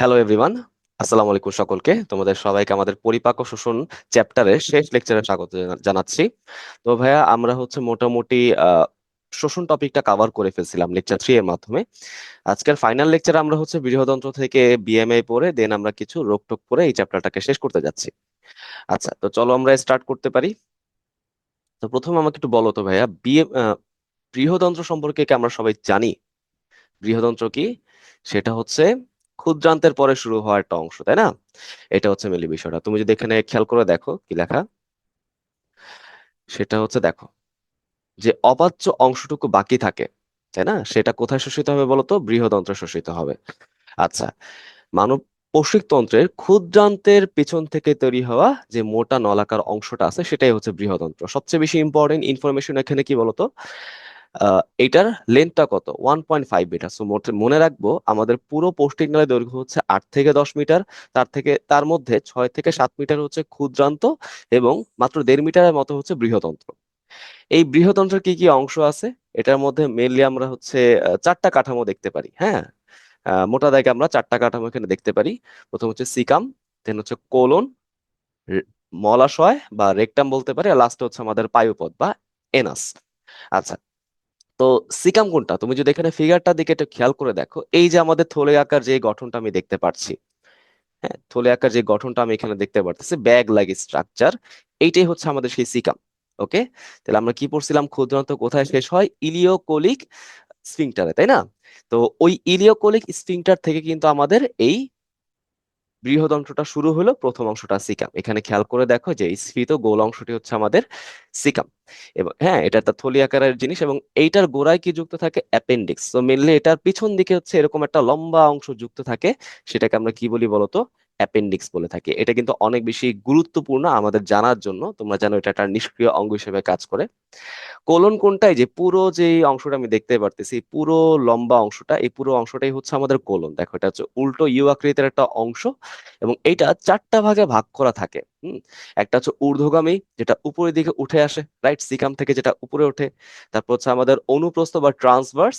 Hello everyone, আসসালামু আলাইকুম সকলকে। তোমাদের সবাইকে আমাদের পরিপাক ও শোষণ চ্যাপ্টারের শেষ লেকচারে স্বাগত জানাচ্ছি। তো ভাইয়া, আমরা মোটামুটি শোষণ টপিকটা কভার করে ফেলছিলাম লেকচার 3 এর মাধ্যমে। আজকের ফাইনাল লেকচারে আমরা বৃহদন্ত্র থেকে বিএমআই পড়ে দেন আমরা কিছু রোগ টোক পড়ে এই চ্যাপ্টারটাকে শেষ করতে যাচ্ছি। আচ্ছা, তো চলো আমরা স্টার্ট করতে পারি। তো প্রথমে আমাকে একটু বলো তো ভাইয়া, বৃহদন্ত্র সম্পর্কে কি আমরা সবাই জানি? বৃহদন্ত্র কি? সেটা ক্ষুদ্রান্তের পরে শুরু হওয়া একটা অংশ, তাই না? এটা মেনলি বিষয়টা। তুমি যদি এখানে খেয়াল করে দেখো কি লেখা, সেটা দেখো যে অবাচ্য অংশটুকু বাকি থাকে, তাই না? সেটা কোথায় শোষিত হবে বলো তো? বৃহদন্ত্রে শোষিত হবে। আচ্ছা, মানব কৌশিকতন্ত্রের ক্ষুদ্রান্তের পেছন থেকে তৈরি হওয়া যে মোটা নলাকার অংশটা আছে সেটাই বৃহদন্ত্র। সবচেয়ে বেশি ইম্পর্টেন্ট ইনফরমেশন এখানে কি বলতো? এটার লেন্থটা কত? 1.5 মিটার। সো মনে রাখবো, আমাদের পুরো পোস্টিংনালের দৈর্ঘ্য 8 থেকে 10 মিটার। তার মধ্যে 6 থেকে 7 মিটার ক্ষুদ্রান্ত, এবং মাত্র 1.5 মিটারের মতো বৃহদন্ত্র। এই বৃহদন্ত্রের কি কি অংশ আছে? এটার মধ্যে মেনলি আমরা চারটা কাঠামো দেখতে পারি, হ্যাঁ। মোটা দাগে আমরা চারটা কাঠামো এখানে দেখতে পারি। প্রথম সিকাম, দেন কোলন, মলাশয় বা রেকটাম বলতে পারি, আর লাস্টে আমাদের পায়ুপদ বা এনাস। আচ্ছা, তো সিকাম কোনটা? তুমি যদি এখানে ফিগারটার দিকে একটু খেয়াল করে দেখো, এই যে আমাদের থলে আকার যে গঠনটা আমি দেখতে পাচ্ছি, হ্যাঁ, থলে আকার যে গঠনটা আমি এখানে দেখতে পারতেছি, ব্যাগ লাগি স্ট্রাকচার, এইটাই আমাদের সেই সিকাম। ওকে, তাহলে আমরা কি পড়ছিলাম? ক্ষুদ্রান্ত কোথায় শেষ হয়? ইলিওকোলিক স্ফিংটারে, তাই না? তো ওই ইলিওকোলিক স্ফিংটার থেকে কিন্তু আমাদের এই বৃহদন্ত্রটা শুরু হলো। প্রথম অংশটা সিকাম। এখানে খেয়াল করে দেখো যে এই স্ফীত গোল অংশটি আমাদের সিকাম। এবং হ্যাঁ, এটা একটা থলি আকারের জিনিস, এবং এইটার গোড়ায় কি যুক্ত থাকে? অ্যাপেন্ডিক্স। তো মেনলি এটার পিছন দিকে এরকম একটা লম্বা অংশ যুক্ত থাকে, সেটাকে আমরা কি বলি বলতো? অ্যাপেন্ডিক্স বলে থাকি। এটা কিন্তু অনেক বেশি গুরুত্বপূর্ণ আমাদের জানার জন্য। তোমরা জানো এটা একটা নিষ্ক্রিয় অঙ্গ হিসেবে কাজ করে। কোলন কোনটাই, যে পুরো যে অংশটা আমি দেখতে পারতেছি, পুরো লম্বা অংশটা, এই পুরো অংশটাই আমাদের কোলন। দেখো, এটা উল্টো ইউ আকৃতির একটা অংশ, এবং এইটা চারটা ভাগে ভাগ করা থাকে। একটা ঊর্ধ্বগামী, যেটা উপরের দিকে উঠে আসে, রাইট, সিকাম থেকে যেটা উপরে ওঠে। তারপর আমাদের অনুপ্রস্থ বা ট্রান্সভার্স,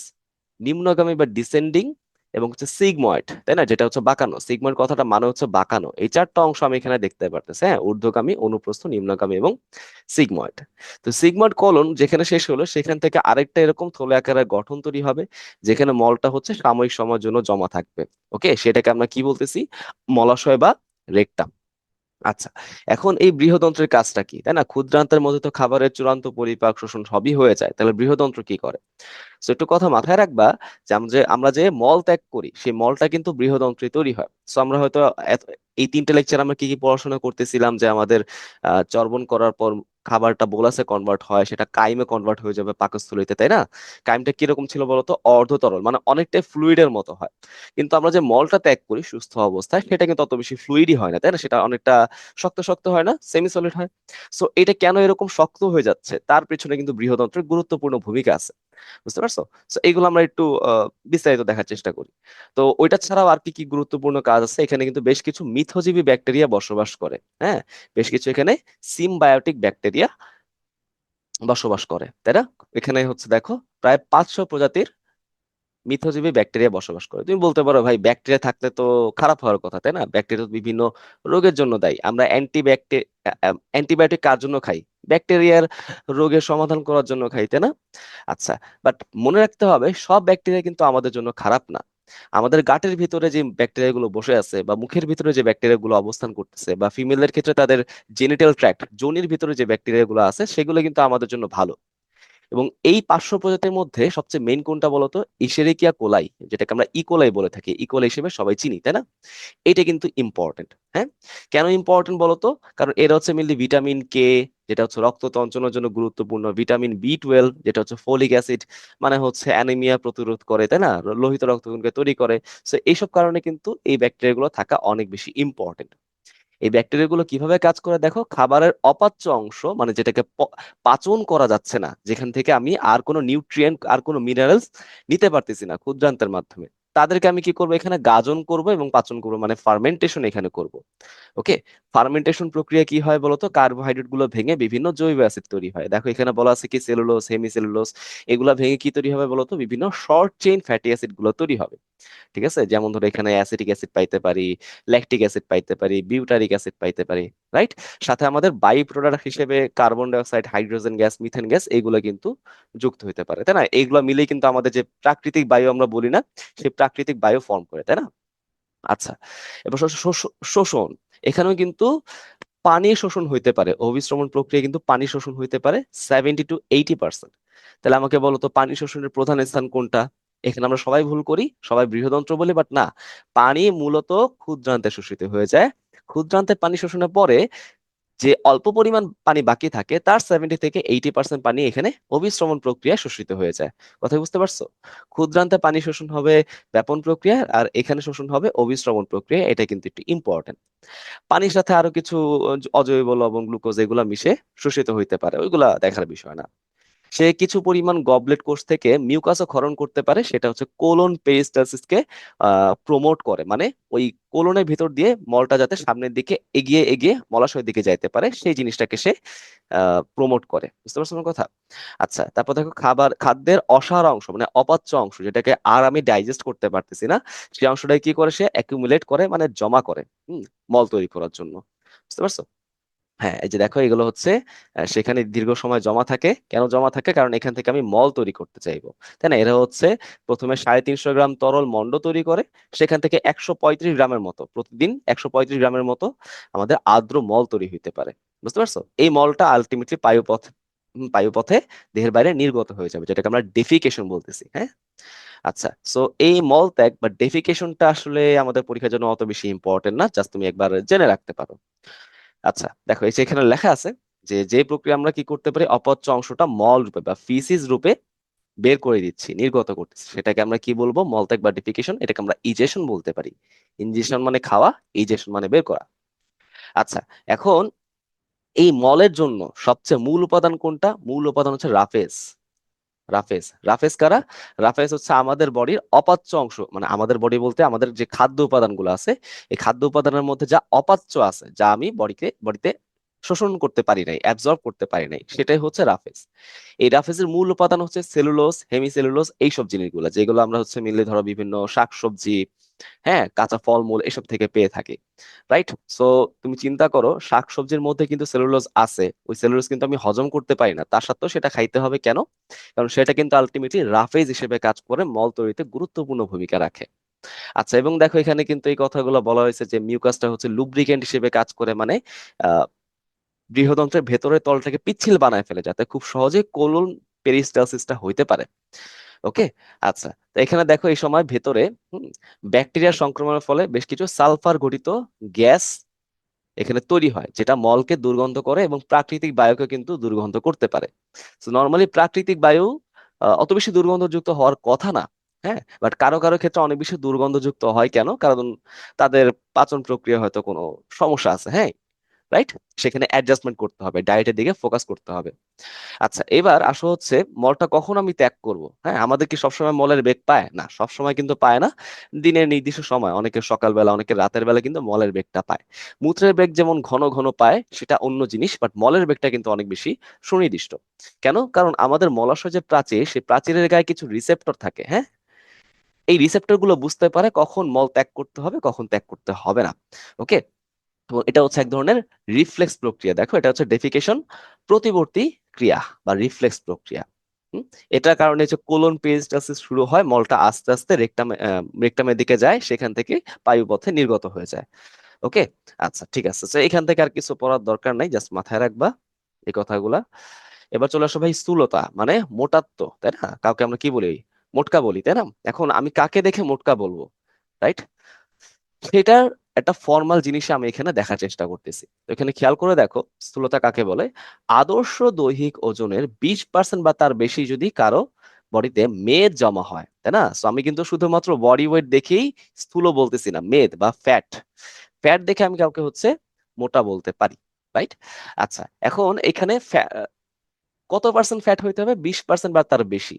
নিম্নগামী বা ডিসেন্ডিং, এবং সিগময়েড, তাই না, যেটা বাঁকানো। সিগময়েড কথাটা মানে বাঁকানো। এই চারটা অংশ আমি এখানে দেখতে পারতেছি, হ্যাঁ, ঊর্ধ্বগামী, অনুপ্রস্থ, নিম্নগামী এবং সিগময়েড। তো সিগময়েড কোলন যেখানে শেষ হলো, সেখান থেকে আরেকটা এরকম থলে আকারের গঠন তৈরি হবে, যেখানে মলটা সাময়িক সময়ের জন্য জমা থাকবে। ওকে, সেটাকে আমরা কি বলতেছি? মলাশয় বা রেকটাম। আচ্ছা, এখন এই বৃহদন্ত্রের কাজটা কি, তাই না? ক্ষুদ্রান্তের মধ্যে তো খাবারের চূড়ান্ত পরিপাক শোষণ সবই হয়ে যায়, তাহলে বৃহদন্ত্র কি করে? তো একটু কথা মাথায় রাখবা, যে আমরা যে মল ত্যাগ করি, সেই মলটা কিন্তু বৃহদন্ত্রে তৈরি হয়। তো আমরা হয়তো এই 3টে লেকচার আমরা কি কি পড়াশোনা করতেছিলাম, যে আমাদের চর্বণ করার পর খাবারটা বোলাসে কনভার্ট হয়, সেটা কাইমে কনভার্ট হয়ে যাবে পাকস্থলীতে, তাই না? কাইমটা কিরকম ছিল বলতো? অর্ধ তরল, মানে অনেকটাই ফ্লুইডের মতো হয়। কিন্তু আমরা যে মলটা ত্যাগ করি সুস্থ অবস্থায়, সেটা কিন্তু অত বেশি ফ্লুইডই হয় না, তাই না? সেটা অনেকটা শক্ত শক্ত হয়, না সেমি সলিড হয়। সো এটা কেন এরকম শক্ত হয়ে যাচ্ছে, তার পিছনে কিন্তু বৃহদন্ত্রের গুরুত্বপূর্ণ ভূমিকা আছে। বুঝতে পারছো? তো এইগুলো আমরা একটু বিস্তারিত দেখার চেষ্টা করি। তো ওইটা ছাড়াও আর কি কি গুরুত্বপূর্ণ কাজ আছে? এখানে কিন্তু বেশ কিছু মিথজীবী ব্যাকটেরিয়া বসবাস করে, হ্যাঁ। বেশ কিছু এখানে সিমবায়োটিক ব্যাকটেরিয়া বসবাস করে, তাই না? এখানে দেখো, প্রায় 500 প্রজাতির মিথজীবী ব্যাকটেরিয়া বসবাস করে। তুমি বলতে পারো, ভাই ব্যাকটেরিয়া থাকলে তো খারাপ হওয়ার কথা, তাই না? ব্যাকটেরিয়া তো বিভিন্ন রোগের জন্য দায়ী। আমরা অ্যান্টিবায়োটিক কার জন্য খাই? ব্যাকটেরিয়ার রোগের সমাধান করার জন্য খাই, তাই না? আচ্ছা, বাট মনে রাখতে হবে, সব ব্যাকটেরিয়া কিন্তু আমাদের জন্য খারাপ না। আমাদের গাটের ভিতরে যে ব্যাকটেরিয়া গুলো বসে আছে, বা মুখের ভিতরে যে ব্যাকটেরিয়া গুলো অবস্থান করতেছে, বা ফিমেলদের ক্ষেত্রে তাদের জেনিটাল ট্র্যাক্ট, যোনির ভিতরে যে ব্যাকটেরিয়া গুলো আছে, সেগুলো কিন্তু আমাদের জন্য ভালো। এবং এই 500 প্রজাতির মধ্যে সবচেয়ে মেইন কোনটা বলতো? ইশেরিকিয়া কোলাই, যেটাকে আমরা ইকোলাই বলে থাকি, ইকোলাই হিসেবে সবাই চিনি, তাই না? এটা কিন্তু ইম্পর্টেন্ট, হ্যাঁ। কেন ইম্পর্টেন্ট বলতো? কারণ এরা মেনলি ভিটামিন কে, যেটা রক্ত তঞ্চনের জন্য গুরুত্বপূর্ণ, ভিটামিন বি 12, যেটা ফোলিক অ্যাসিড, মানে অ্যানিমিয়া প্রতিরোধ করে, তাই না, লোহিত রক্তকণকে তৈরি করে। তো এইসব কারণে কিন্তু এই ব্যাকটেরিয়া গুলো থাকা অনেক বেশি ইম্পর্টেন্ট। এই ব্যাকটেরিয়া গুলো কিভাবে কাজ করে দেখো, খাবারের অপাচ্য অংশ, মানে যেটাকে পাচন করা যাচ্ছে না, যেখান থেকে আমি আর কোনো নিউট্রিয়েন্ট, আর কোনো মিনারেলস নিতে পারতেছি না ক্ষুদ্রান্তের মাধ্যমে, তাদেরকে আমি কি করবো এখানে গাজন করব এবং পাচন করব, মানে ফার্মেন্টেশন এখানে করব। ওকে, ফার্মেন্টেশন প্রক্রিয়া কি হয় বলতো, কার্বোহাইড্রেট গুলো ভেঙে বিভিন্ন জৈব অ্যাসিড তৈরি হয়। দেখো এখানে বলা আছে কি সেলুলোজ, হেমিসেলুলোজ, এগুলা ভেঙে কি তৈরি হবে বলতো, বিভিন্ন শর্ট চেইন ফ্যাটি অ্যাসিড গুলো তৈরি হবে। ঠিক আছে, যেমন ধরো এখানে অ্যাসিটিক অ্যাসিড পাইতে পারি, ল্যাকটিক অ্যাসিড পাইতে পারি, বিউটারিক অ্যাসিড পাইতে পারি। রাইট, সাথে আমাদের বাই প্রোডাক্ট হিসেবে carbon dioxide, hydrogen gas, methane gas এইগুলো কিন্তু যুক্ত হতে পারে, তাই না? এইগুলো মিলেই কিন্তু আমাদের যে প্রাকৃতিক বায়ু আমরা বলি না, সেই প্রাকৃতিক বায়ু ফর্ম করে, তাই না? আচ্ছা, এবার শোষণ, এখানেও কিন্তু পানি শোষণ হইতে পারে, অভিস্রবণ প্রক্রিয়া কিন্তু পানি শোষণ হইতে পারে 70 to 80%। তাহলে আমাকে বলো তো পানি শোষণের প্রধান স্থান কোনটা? এখানে আমরা সবাই ভুল করি, সবাই বৃহদন্ত্র বলি, বাট না, পানি মূলত ক্ষুদ্রান্তে শোষিত হয়ে যায়। ক্ষুদ্রান্তে পানি শোষণের পরে যে অল্প পরিমাণ পানি বাকি থাকে তার 70 থেকে 80% পানি এখানে অভিস্রবণ প্রক্রিয়ায় শোষিত হয়ে যায়। কথা বুঝতে পারছো? ক্ষুদ্রান্তে পানি শোষণ হবে ব্যাপন প্রক্রিয়া, আর এখানে শোষণ হবে অভিস্রবণ প্রক্রিয়া। এটা কিন্তু একটু ইম্পর্টেন্ট। পানির সাথে আরো কিছু অজৈব লবণ, গ্লুকোজ এগুলা মিশে শোষিত হইতে পারে, ওইগুলা দেখার বিষয় না। সে কিছু পরিমাণ গবলেট কোষ থেকে মিউকাসও ক্ষরণ করতে পারে, সেটা হচ্ছে কোলন পেরিস্টালসিসকে প্রমোট করে, মানে ওই কোলনের ভিতর দিয়ে মলটা যাতে সামনের দিকে এগিয়ে এগিয়ে মলাশয়ের দিকে যাইতে পারে সেই জিনিসটাকে সে প্রমোট করে। বুঝতে পারছো আমার কথা? আচ্ছা, তারপর দেখো খাদ্যের অসার অংশ মানে অপাচ্য অংশ, যেটাকে আর আমি ডাইজেস্ট করতে পারতেছি না, সেই অংশটাকে কি করে সে অ্যাকুমুলেট করে, মানে জমা করে, মল তৈরি করার জন্য। বুঝতে পারছো? হ্যাঁ, এই যে দেখো এগুলো হচ্ছে সেখানে দীর্ঘ সময় জমা থাকে। কেন জমা থাকে? কারণ এখান থেকে আমি মল তৈরি করতে চাইবো, তাই না? এরা হচ্ছে প্রথমে 350 গ্রাম তরল মন্ড তৈরি করে, সেখান থেকে 135 গ্রামের মতো প্রতিদিন, 135 গ্রামের মতো আমাদের আর্দ্র মল তৈরি হইতে পারে। বুঝতে পারছো? এই মলটা আলটিমেটলি পায়ুপথে দেহের বাইরে নির্গত হয়ে যাবে, যেটাকে আমরা ডেফিকেশন বলতেছি। হ্যাঁ, আচ্ছা, সো এই মল ত্যাগ বা ডেফিকেশনটা আসলে আমাদের পরীক্ষার জন্য অত বেশি ইম্পর্টেন্ট না, জাস্ট তুমি একবার জেনে রাখতে পারো। আচ্ছা দেখো, এই যে এখানে লেখা আছে যে যে প্রক্রিয়া আমরা কি করতে পারি, অপচ্য অংশটা মল রূপে বা ফিসিস রূপে বের করে দিচ্ছি, নির্গত করতেছি, সেটাকে আমরা কি বলবো? মলত্যাগ বা ডিফিকেশন। এটাকে আমরা ইজেশন বলতে পারি। ইনজেশন মানে খাওয়া, ইজেশন মানে বের করা। আচ্ছা, এখন এই মলের জন্য সবচেয়ে মূল উপাদান কোনটা? মূল উপাদান হচ্ছে রাফেজ। রাফেজ কারা? রাফেজ হচ্ছে আমাদের বডির অপাচ্য অংশ, মানে আমাদের বডি বলতে আমাদের যে খাদ্য উপাদানগুলো আছে, এই খাদ্য উপাদানের মধ্যে যা অপাচ্য আছে, যা আমি বডিতে শোষণ করতে পারি নাই, অ্যাবজর্ব করতে পারি নাই, সেটাই হচ্ছে রাফেজ। এই রাফেজের মূল উপাদান হচ্ছে সেলুলোজ, হেমিসেলুলোজ, এইসব জিনিসগুলো, যেগুলো আমরা হচ্ছে মিলে ধরো বিভিন্ন শাকসবজি, হ্যাঁ, কাঁচা ফলমূল এসব থেকে পেয়ে থাকি। রাইট, সো তুমি চিন্তা করো, শাকসবজির মধ্যে কিন্তু সেলুলোজ আছে, ওই সেলুলোজ কিন্তু আমি হজম করতে পারি না, তার সত্ত্বেও সেটা খাইতে হবে কেন? কারণ সেটা কিন্তু আলটিমেটলি রাফেজ হিসেবে কাজ করে, মল তৈরিতে গুরুত্বপূর্ণ ভূমিকা রাখে। আচ্ছা, এবং দেখো এখানে কিন্তু এই কথাগুলো বলা হয়েছে যে মিউকাসটা হচ্ছে লুব্রিকেন্ট হিসেবে কাজ করে, মানে আহ বৃহদন্ত্রের ভেতরের তলটাকে পিচ্ছিল বানায় ফেলে, যাতে খুব সহজে কোলন পেরিস্টালসিসটা হইতে পারে। ওকে, আচ্ছা, তো এখানে দেখো এই সময় ভেতরে ব্যাকটেরিয়া সংক্রমণের ফলে বেশ কিছু সালফার ঘটিত গ্যাস এখানে তৈরি হয়, যেটা মলকে দুর্গন্ধ করে এবং প্রাকৃতিক বায়ুকে কিন্তু দুর্গন্ধ করতে পারে। তো নর্মালি প্রাকৃতিক বায়ু অত বেশি দুর্গন্ধযুক্ত হওয়ার কথা না। হ্যাঁ, বাট কারো কারো ক্ষেত্রে অনেক বেশি দুর্গন্ধযুক্ত হয়। কেন? কারণ তাদের পাচন প্রক্রিয়া হয়তো কোনো সমস্যা আছে। হ্যাঁ, রাইট, সেখানে অ্যাডজাস্টমেন্ট করতে হবে, ডায়েটের দিকে ফোকাস করতে হবে। আচ্ছা, এবার আসো হচ্ছে মলটা কখন আমি ত্যাগ করব? হ্যাঁ, আমাদের কি সবসময় মলের বেগ পায়? না, সবসময় কিন্তু পায় না। দিনের নির্দিষ্ট সময়, অনেকে সকালবেলা, অনেকে রাতের বেলা কিন্তু মলের বেগটা পায়। মূত্রের বেগ যেমন ঘন ঘন পায়, সেটা অন্য জিনিস, বাট মলের বেগটা কিন্তু অনেক বেশি সুনির্দিষ্ট। কেন? কারণ আমাদের মলাশয় যে প্রাচীর, সেই প্রাচীরের গায়ে কিছু রিসেপ্টর থাকে। হ্যাঁ, এই রিসেপ্টর গুলো বুঝতে পারে কখন মল ত্যাগ করতে হবে, কখন ত্যাগ করতে হবে না। ওকে, তো এটা হচ্ছে এক ধরনের রিফ্লেক্স প্রক্রিয়া। দেখো, এটা হচ্ছে ডেফিকেশন প্রতিবর্তী ক্রিয়া বা রিফ্লেক্স প্রক্রিয়া। হুম, এটার কারণে যে কোলন পেরিস্টালসিস শুরু হয়, মলটা আস্তে আস্তে রেকটামের দিকে যায়, সেখান থেকে বায়ুপথে নির্গত হয়ে যায়। ওকে, আচ্ছা ঠিক আছে, তো এখান থেকে আর কিছু পড়ার দরকার নাই, জাস্ট মাথায় রাখবা এই কথাগুলা। এবার চলে আসো ভাই, স্থূলতা মানে মোটাত্ব, তাই না? কাউকে আমরা কি বলি? মোটকা বলি, তাই না? এখন আমি কাকে দেখে মোটকা বলবো? রাইট, সেটার একটা ফর্মাল জিনিস আমি এখানে দেখার চেষ্টা করতেছি। তো এখানে খেয়াল করে দেখো, স্থূলতা কাকে বলে? আদর্শ দৈহিক ওজনের 20% বা তার বেশি যদি কারো বডিতে মেদ জমা হয়, তাই না? তো আমি কিন্তু শুধুমাত্র বডি ওয়েট দেখেই স্থূল বলতেছি না, মেদ বা ফ্যাট, ফ্যাট দেখে আমি কাউকে হচ্ছে মোটা বলতে পারি। রাইট, আচ্ছা, এখন এখানে কত পার্সেন্ট ফ্যাট হইতে হবে? 20% বা তার বেশি।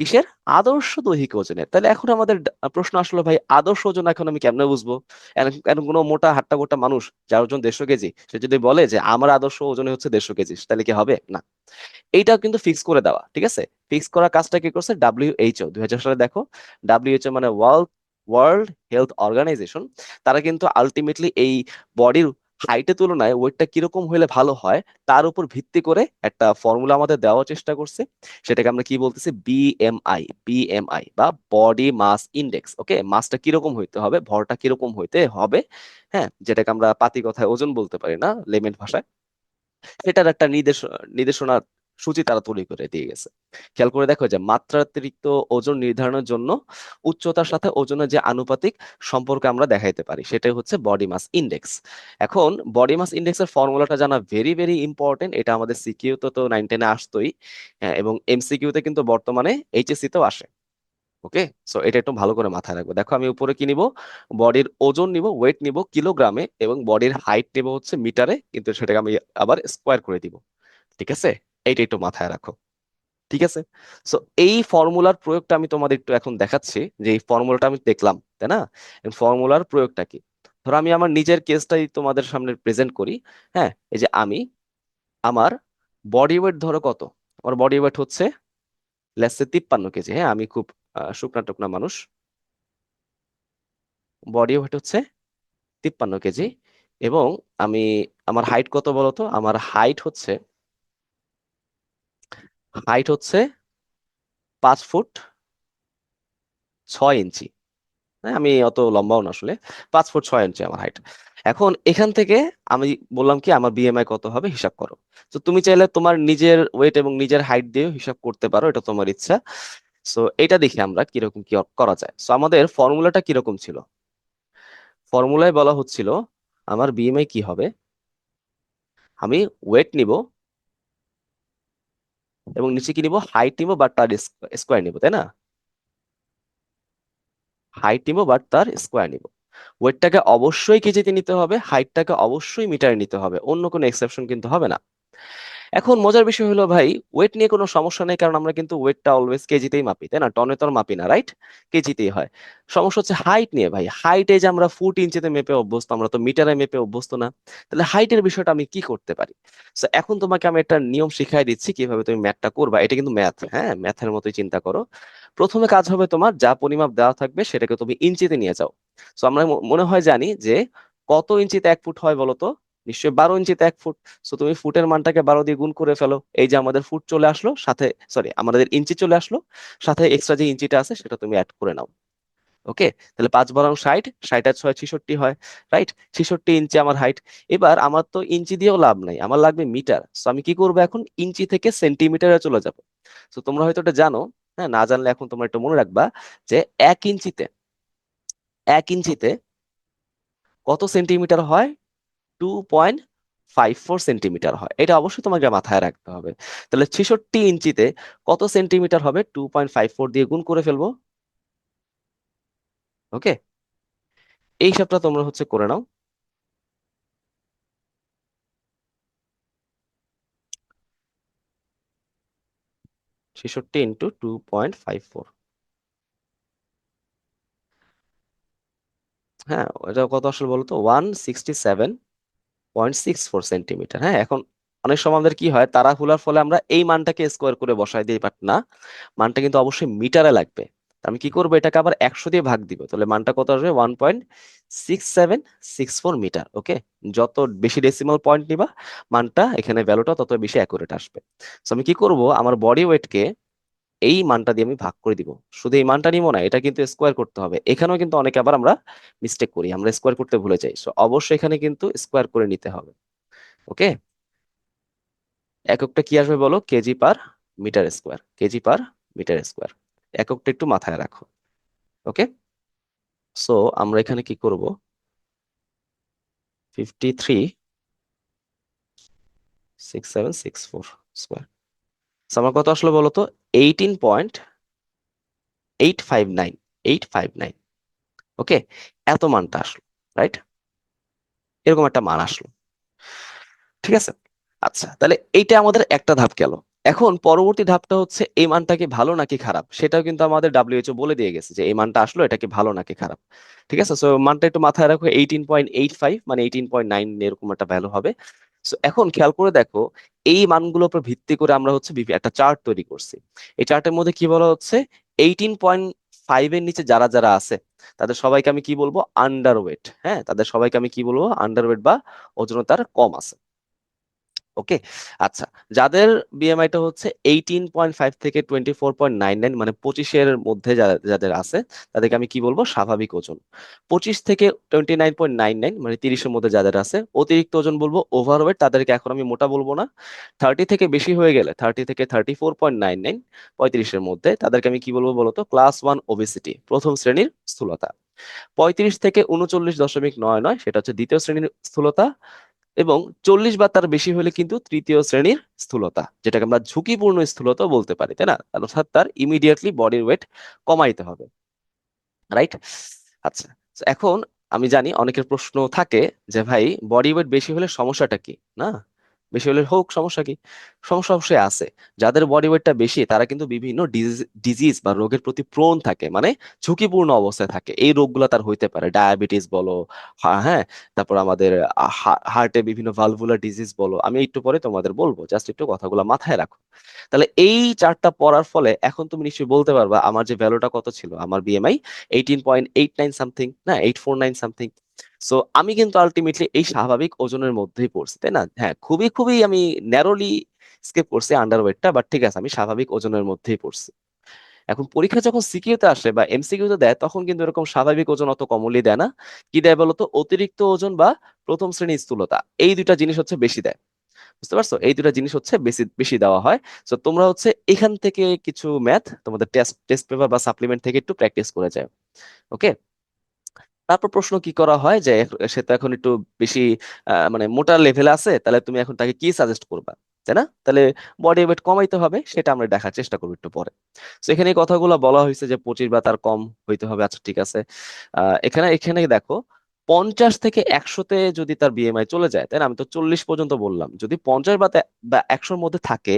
কিসের? আদর্শ দৈহিক ওজনের। তাহলে এখন আমাদের প্রশ্ন আসলো, ভাই আদর্শ ওজন এখন আমি কেমনে বুঝবো? এখন কোনো মোটা হাট্টা গোটা মানুষ যার ওজন 150 কেজি, সে যদি বলে যে আমার আদর্শ ওজনে হচ্ছে 150 কেজি, তাহলে কি হবে? না। এইটাও কিন্তু ফিক্স করে দেওয়া, ঠিক আছে? ফিক্স করার কাজটা কি করছে WHO 2000 সালে, দেখো। WHO মানে ওয়ার্ল্ড হেলথ অর্গানাইজেশন। তারা কিন্তু আলটিমেটলি এই বডির হাইটের তুলনায় ওয়েটটা কিরকম হলে ভালো হয় তার উপর ভিত্তি করে একটা ফর্মুলা আমাদের দেওয়ার চেষ্টা করছে। সেটাকে আমরা কি বলতেছি? বিএমআই বা বডি মাস ইন্ডেক্স। ওকে, মাসটা কিরকম হইতে হবে, ভরটা কিরকম হইতে হবে, হ্যাঁ, যেটাকে আমরা পাতি কথায় ওজন বলতে পারি না, লেমেন ভাষায়। সেটার একটা নির্দেশনা সূচি তারা তৈরি করে দিয়ে গেছে। খেয়াল করে দেখো যে মাত্রাতিরিক্ত ওজন নির্ধারণের জন্য উচ্চতার সাথে ওজনের যে আনুপাতিক সম্পর্ক আমরা দেখাইতে পারি, সেটাই হচ্ছে বডি মাস ইন্ডেক্স। এখন বডি মাস ইন্ডেক্সের ফর্মুলাটা জানা ভেরি ভেরি ইম্পর্টেন্ট। এটা আমাদের সিকিউ তো 9-10-এ আসতোই, হ্যাঁ, এবং এমসিকিউ তে কিন্তু বর্তমানে এইচএসসি তেও আসে। ওকে, সো এটা একটু ভালো করে মাথায় রাখবো। দেখো আমি উপরে কি নিব? বডির ওজন নিব, ওয়েট নিব কিলোগ্রামে, এবং বডির হাইট নিব হচ্ছে মিটারে, কিন্তু সেটাকে আমি আবার স্কোয়ার করে দিব। ঠিক আছে, এইটা একটু মাথায় রাখো। ঠিক আছে, সো এই ফর্মুলার প্রয়োগটা আমি তোমাদের একটু এখন দেখাচ্ছি, যে এই ফর্মুলাটা আমি দেখলাম, তাই না? ফর্মুলার প্রয়োগটা কি? ধরো আমি আমার নিজের কেসটাই তোমাদের সামনে প্রেজেন্ট করি। হ্যাঁ, এই যে আমি আমার বডি ওয়েট ধরো কত? আমার বডি ওয়েট হচ্ছে লেটস সে 53 কেজি। হ্যাঁ, আমি খুব শুকনা টুকনা মানুষ। বডি ওয়েট হচ্ছে 53 কেজি। এবং আমি, আমার হাইট কত বলতো? আমার হাইট হচ্ছে 5 ফুট 6 ইঞ্চি। হ্যাঁ, আমি অত লম্বাও না আসলে। 5 ফুট 6 ইঞ্চি আমার হাইট। এখন এখান থেকে আমি বললাম কি আমার বিএমআই কত হবে হিসাব করো। তো তুমি চাইলে তোমার নিজের ওয়েট এবং নিজের হাইট দিয়েও হিসাব করতে পারো, এটা তোমার ইচ্ছা। সো এটা দেখি আমরা কিরকম কি করা যায়। সো আমাদের ফর্মুলাটা কিরকম ছিল? ফর্মুলায় বলা হচ্ছিল আমার বিএমআই কি হবে, আমি ওয়েট নিব এবং নিচে কি নিব? হাইট নিব বা তার স্কোয়ার নিব, তাই না? হাইট নিব বা তার স্কোয়ার নিব। ওয়েটটাকে অবশ্যই কেজিতে নিতে হবে, হাইটটাকে অবশ্যই মিটারে নিতে হবে, অন্য কোনো এক্সেপশন কিন্তু হবে না। এখন মজার বিষয় হলো ভাই, ওয়েট নিয়ে কোনো সমস্যা নেই, কারণ আমরা কিন্তু ওয়েটটা অলওয়েজ কেজিতেই মাপি, তাই না? টনে তো আর মাপি না, রাইট? কেজিতেই হয়। সমস্যা হচ্ছে হাইট নিয়ে ভাই। হাইটে যে আমরা ফুট ইঞ্চিতে মেপে অভ্যস্ত, আমরা তো মিটারে মেপে অভ্যস্ত না। তাহলে হাইটের বিষয়টা আমি কি করতে পারি? তো এখন তোমাকে আমি একটা নিয়ম শিখাই দিচ্ছি কিভাবে তুমি ম্যাথটা করবা। এটা কিন্তু ম্যাথ, হ্যাঁ, ম্যাথের মতোই চিন্তা করো। প্রথমে কাজ হবে তোমার, যা পরিমাপ দেওয়া থাকবে সেটাকে তুমি ইঞ্চিতে নিয়ে যাও। তো আমরা মনে হয় জানি যে কত ইঞ্চিতে 1 ফুট হয় বলো তো? নিশ্চয়ই 12 ইঞ্চিতে 1 ফুট। সো তুমি ফুটের মানটাকে 12 দিয়ে গুণ করে ফেলো। এই যে আমাদের ফুট চলে আসলো, সাথে সরি আমাদের ইঞ্চি চলে আসলো, সাথে এক্সট্রা যে ইঞ্চিটা আছে সেটা তুমি অ্যাড করে নাও। ওকে, তাহলে 5 × 60, 60 আর 6 66 হয়, রাইট? 66 ইঞ্চি আমার হাইট। এবার আমার তো ইঞ্চি দিয়েও লাভ নাই, আমার লাগবে মিটার। সো আমি কি করবো এখন? ইঞ্চি থেকে সেন্টিমিটারে চলে যাবো। তো তোমরা হয়তো এটা জানো, হ্যাঁ, না জানলে এখন তোমরা একটু মনে রাখবা যে এক ইঞ্চিতে এক ইঞ্চিতে কত সেন্টিমিটার হয়? 2.54 সেন্টিমিটার হয়। এটা অবশ্যই তোমাকে মাথায় রাখতে হবে। তাহলে 66 ইঞ্চিতে কত সেন্টিমিটার হবে? 2.54 দিয়ে গুণ করে ফেলবো। ওকে, এই হিসাবটা তোমরা হচ্ছে করে নাও। 66 × 2.54, হ্যাঁ, এটা কত আসলে বলো তো? 167.64 সেন্টিমিটার। হ্যাঁ, এখন অনেক সময় আমাদের কি হয়, তাড়াহুড়ার ফলে আমরা এই মানটাকে স্কোয়ার করে বসাই দিই, বাট না, মানটা কিন্তু অবশ্যই মিটারে লাগবে। আমি কি করবো? এটাকে আবার 100 দিয়ে ভাগ দিব, তাহলে মানটা কত আসবে? 1.6764 মিটার। ওকে, যত বেশি ডেসিমাল পয়েন্ট নিবা, মানটা এখানে ভ্যালুটা তত বেশি অ্যাকুরেট আসবে। তো আমি কি করব? আমার বডি ওয়েটকে এই মানটা দিয়ে আমি ভাগ করে দিব। শুধু এই মানটা নিব না, এটা কিন্তু স্কোয়ার করতে হবে। এখানেও কিন্তু অনেকে আবার আমরা মিস্টেক করি, আমরা স্কোয়ার করতে ভুলে যাই। সো অবশ্যই এখানে কিন্তু স্কোয়ার করে নিতে হবে। ওকে, এককটা কি আসবে বলো? KG per metre square, KG per metre square. এককটা একটু মাথায় রাখো। ওকে, সো আমরা এখানে কি করব? 53.6764 আমার কত আসলো বলো তো? 18.859। ওকে, এত মানটা আসলো, রাইট? এরকম একটা মান আসলো। ঠিক আছে, আচ্ছা, তাহলে এইটা আমাদের একটা ধাপ গেল। এখন পরবর্তী ধাপটা হচ্ছে এই মানটা কি ভালো নাকি খারাপ, সেটাও কিন্তু আমাদের ডাব্লিউএইচও বলে দিয়ে গেছে যে এই মানটা আসলো এটা কি ভালো নাকি খারাপ। ঠিক আছে, সো মানটা একটু মাথায় রাখো, 18.85 মানে 18.9 এরকম একটা ভ্যালু হবে। সো এখন খেয়াল করে দেখো, এই মানগুলোর উপর ভিত্তি করে আমরা হচ্ছে একটা চার্ট তৈরি করছি। এই চার্টের মধ্যে কি বলা হচ্ছে, 18.5 এর নিচে যারা যারা আছে তাদের সবাইকে আমি কি বলবো, আন্ডারওয়েট। হ্যাঁ, তাদের সবাইকে আমি কি বলবো, আন্ডারওয়েট বা ওজনতার কম আছে। ওকে। আচ্ছা, যাদের বিএমআইটা হচ্ছে 18.5 থেকে 24.99 মানে 25-এর মধ্যে যাদের আছে তাদেরকে আমি কি বলবো, স্বাভাবিক ওজন। 25 থেকে 29.99 মানে 30-এর মধ্যে যাদের আছে অতিরিক্ত ওজন বলবো, ওভারওয়েট, তাদেরকে এখন আমি মোটা বলবো না। 30 থেকে বেশি হয়ে গেলে, 30 থেকে 34.99 35-এর মধ্যে তাদেরকে আমি কি বলবো বলতো, ক্লাস 1 ওবেসিটি, প্রথম শ্রেণীর স্থূলতা। 35 থেকে 39.99 সেটা হচ্ছে দ্বিতীয় শ্রেণীর স্থূলতা। এবং 40 বা তার বেশি হলে কিন্তু তৃতীয় শ্রেণীর স্থূলতা, যেটাকে আমরা ঝুঁকিপূর্ণ স্থূলতা বলতে পারি, তাই না? অর্থাৎ তার ইমিডিয়েটলি বডির ওয়েট কমাইতে হবে। রাইট। আচ্ছা, তো এখন আমি জানি অনেকের প্রশ্ন থাকে যে ভাই, বডি ওয়েট বেশি হলে সমস্যাটা কি, না? বেশি হলে হোক, সমস্যা কি? সমস্যা অবশ্যই আছে। যাদের বডি ওয়েটটা বেশি তারা কিন্তু বিভিন্ন ডিজিজ বা রোগের প্রতি প্রোন থাকে, মানে ঝুঁকিপূর্ণ অবস্থায় থাকে। এই রোগগুলো তার হইতে পারে, ডায়াবেটিস বলো, হ্যাঁ, তারপর আমাদের হার্টে বিভিন্ন ভালভুলার ডিজিজ বলো, আমি একটু পরে তোমাদের বলবো, জাস্ট একটু কথাগুলো মাথায় রাখো। তাহলে এই চার্টটা পড়ার ফলে এখন তুমি নিশ্চয়ই বলতে পারবা আমার যে ভ্যালুটা কত ছিল, আমার বিএমআই 18.89 সামথিং, না 849 সামথিং। সো আমি কিন্তু আলটিমেটলি এই স্বাভাবিক ওজনের মধ্যেই পড়ছি, তাই না? হ্যাঁ, খুবই খুবই আমি ন্যারোলি স্কেপ করছি আন্ডার ওয়েটটা, বাট ঠিক আছে, আমি স্বাভাবিক ওজনের মধ্যেই পড়ছি। এখন পরীক্ষা যখন সিকিউতে আসে বা এমসিকিউতে দেয় তখন কিন্তু এরকম স্বাভাবিক ওজন অত কমনলি দেয় না। কি দেয় বলতো, অতিরিক্ত ওজন বা প্রথম শ্রেণীর স্থূলতা, এই দুইটা জিনিস হচ্ছে বেশি দেয়। বুঝতে পারছো, এই দুটা জিনিস হচ্ছে বেশি বেশি দেওয়া হয়। তো তোমরা হচ্ছে এখান থেকে কিছু ম্যাথ তোমাদের টেস্ট টেস্ট পেপার বা সাপ্লিমেন্ট থেকে একটু প্র্যাকটিস করে যাও। ওকে। তারপর প্রশ্ন কি করা হয় যে সে তো এখন একটু বেশি মানে মোটা লেভেলে আছে, তাহলে তুমি এখন তাকে কি সাজেস্ট করবা, তাই না? তাহলে বডি ওয়েট কমাইতে হবে, সেটা আমরা দেখার চেষ্টা করবো একটু পরে। তো এখানে এই কথাগুলো বলা হয়েছে যে 25 বা তার কম হইতে হবে। আচ্ছা, ঠিক আছে। এখানে এখানে দেখো, 50 থেকে 100-তে যদি তার বিএমআই চলে যায়, তাই না? আমি তো 40 পর্যন্ত বললাম, যদি 50 বা 100-র মধ্যে থাকে,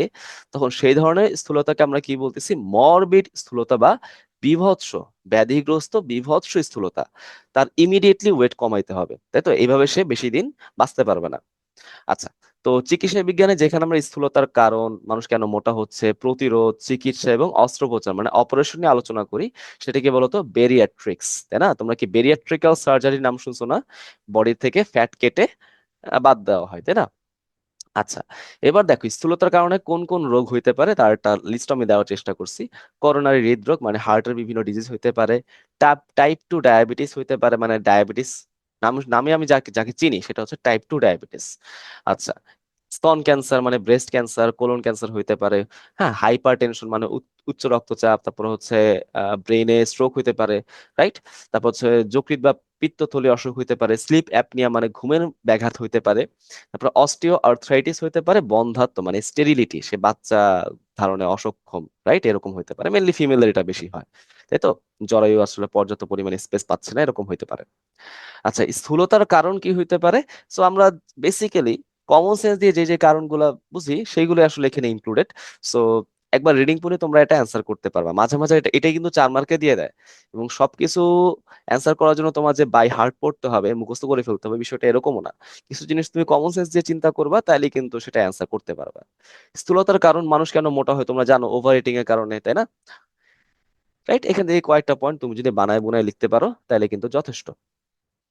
তখন সেই ধরনের স্থূলতাকে আমরা কি বলতেছি, মরবিড স্থূলতা বা বীভৎস, ব্যাধিগ্রস্ত বীভৎস স্থূলতা। তার ইমিডিয়েটলি ওয়েট কমাইতে হবে, তাই তো? এইভাবে সে বেশি দিন বাঁচতে পারবে না। আচ্ছা, তো চিকিৎসা বিজ্ঞানে যেখানে আমরা স্থূলতার কারণ, মানুষ কেন মোটা হচ্ছে, প্রতিরোধ, চিকিৎসা এবং অস্ত্রোপচার মানে অপারেশন নিয়ে আলোচনা করি, সেটা কি বলতো, বেরিয়াট্রিক্স, তাই না? তোমরা কি বেরিয়াট্রিক্যাল সার্জারির নাম শুনছো না? বডি থেকে ফ্যাট কেটে বাদ দেওয়া হয়, তাই না? আচ্ছা, এবার দেখো স্থূলতার কারণে কোন কোন রোগ হইতে পারে তার একটা লিস্ট আমি দেওয়ার চেষ্টা করছি। করোনারি হৃদরোগ মানে হার্টের বিভিন্ন ডিজিজ হইতে পারে। টাইপ 2 ডায়াবেটিস হইতে পারে, মানে ডায়াবেটিস নামে আমি যাকে যাকে চিনি সেটা হচ্ছে টাইপ 2 ডায়াবেটিস। আচ্ছা, স্তন ক্যান্সার মানে ব্রেস্ট ক্যান্সার, কোলন ক্যান্সার হইতে পারে। হ্যাঁ, হাইপার টেনশন মানে উচ্চ রক্তচাপ, তারপর হচ্ছে ব্রেনে স্ট্রোক হইতে পারে। রাইট। তারপর হচ্ছে যকৃৎ বা পিত্তথলি অসুখ হইতে পারে, স্লিপ অ্যাপনিয়া মানে ঘুমের ব্যাঘাত হইতে পারে। তারপর অস্টিও আর্থ্রাইটিস হইতে পারে, বন্ধ্যাত্ব মানে স্টেরিলিটি, সে বাচ্চা ধারণে অসক্ষম, রাইট, এরকম হইতে পারে। মেনলি ফিমেলদের এটা বেশি হয়, তাই তো? জরায়ু আসলে পর্যাপ্ত পরিমাণে স্পেস পাচ্ছে না, এরকম হইতে পারে। আচ্ছা, স্থূলতার কারণ কি হইতে পারে? সো আমরা বেসিক্যালি কমন সেন্স দিয়ে যে যে কারণগুলো বুঝি সেইগুলো আসলে এখানে ইনক্লুডেড। সো একবার রিডিং পড়ে তোমরা এটা অ্যান্সার করতে পারবা। মাঝে মাঝে এটাই কিন্তু 4 মার্কে দিয়ে দেয়। এবং সবকিছু অ্যান্সার করার জন্য তোমার যে বাই হার্ট পড়তে হবে, মুখস্থ করে ফেলতে হবে, বিষয়টা এরকমও না। কিছু জিনিস তুমি কমন সেন্স দিয়ে চিন্তা করবা, তাইলে কিন্তু সেটা অ্যান্সার করতে পারবা। স্থূলতার কারণ, মানুষ কেন মোটা হয় তোমরা জানো, ওভার ইটিং এর কারণে, তাই না? রাইট, এখান থেকে কয়েকটা পয়েন্ট তুমি যদি বানায় বুনায় লিখতে পারো তাহলে কিন্তু যথেষ্ট।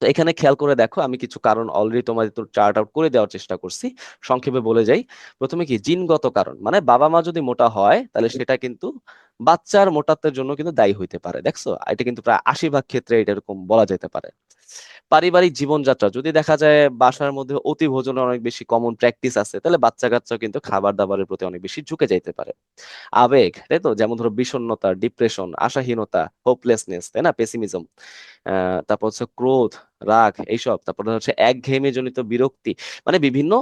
তো এখানে খেয়াল করে দেখো, আমি কিছু কারণ অলরেডি তোমাদের তো চার্ট আউট করে দেওয়ার চেষ্টা করছি। সংক্ষেপে বলে যাই। প্রথমে কি, জিনগত কারণ, মানে বাবা মা যদি মোটা হয় তাহলে সেটা কিন্তু বাচ্চার মোটাত্বের জন্য কিন্তু দায়ী হইতে পারে। দেখছো, এটা কিন্তু প্রায় 80 ভাগ ক্ষেত্রে এটা এরকম বলা যেতে পারে। পারিবারিক জীবনযাত্রা, যদি দেখা যায় বাসার মধ্যে অতি ভোজনের অনেক বেশি কমন প্র্যাকটিস আছে, তাহলে বাচ্চা কাচ্চা কিন্তু খাবার দাবারের প্রতি অনেক বেশি ঝুঁকে যাইতে পারে। আবেগ, তাই তো, যেমন ধরো বিষণ্ণতা, ডিপ্রেশন, আশাহীনতা, হোপলেসনেস, তাই না, পেসিমিজম। তারপর হচ্ছে ক্রোধ, রাগ, এইসব। তারপরে হচ্ছে একঘেয়েমি জনিত বিরক্তি, মানে বিভিন্ন